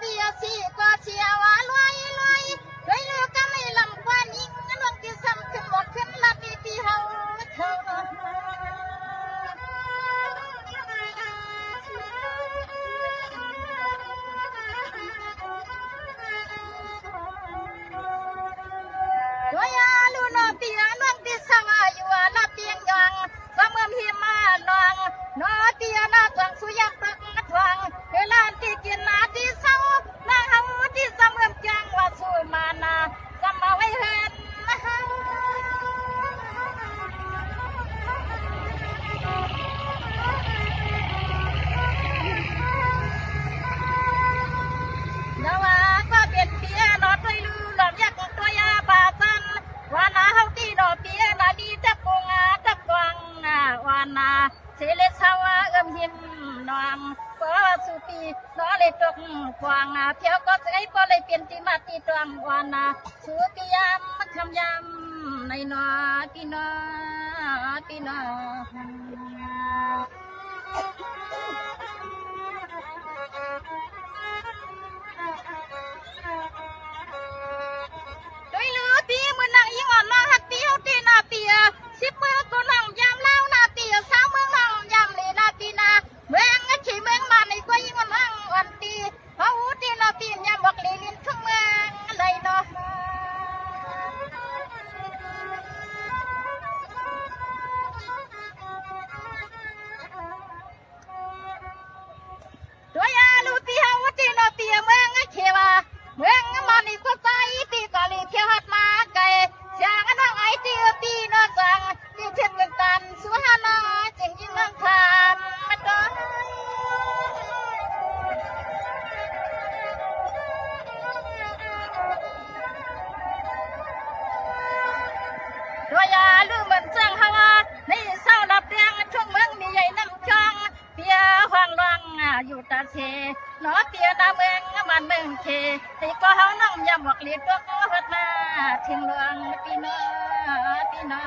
ปียสีก็เชียว่าลอยลอยลอยลูกก็ไม่ลำกว่านิ่งลงที่ซ้ำขึ้นหมดขึ้นละปีปีเฮาเท่าตัวยาลูนอปียน้องที่สวาอยู่ละเปียงยังสมมหิมาน้องนอปียนาจังสุยักตักทวงเวลาที่กินนาที่เศร้านาเฮาที่สมมจังว่าสู้มานาสมมาไว้เห็นนว่าก็เป็นเปียนอด้วยลือหลอมยักตัวยาบาจันวานาเฮาที่ดอกเปียนาดีจับกงอาจับกวางวานาเสเลสาวะหิมนองก็สุปีนอเลยตกกวางเที่ยวก็จะให้พอเลยเปลี่ยนที่มาตีตวงวานาสุปียามคำยำในนอปีนอปีนอด้วยลือปีมือนางยิงอ่อนมาหักปีเอาตีนาปีสิบมือก็นั่งยามเล่านาปีสาวเมืองนั่งยามเลยนาปีนาเมืองขี่เมืองมาในก็ยิงอ่อนนั่งอ่อนตีเขาตีนาปียามบอกลีลินทั้งเมืองเลยเนาะตัวยาลูปีเขาตีนาปีเมืองเขียวเมืองมาในก็ใจปีก็เลยเที่ยวหัดมาไกลเสียงนั่งไอตีปีนอจังที่เทียบกันสุฮานาจริงยิ่งนั่งทานมาได้ตัวยาลูเหมือนเจ้งฮาวาในเศร้าดับแดงช่วงเมืองมีใหญ่น้ำจังเปียห่างลังอยู่ตาเชหนอเปียนาเมืองมันเมืองเคที่ก็เฮานั่งยำบอกเลียดก็หัดมาถึงหลวงปีนาปีนา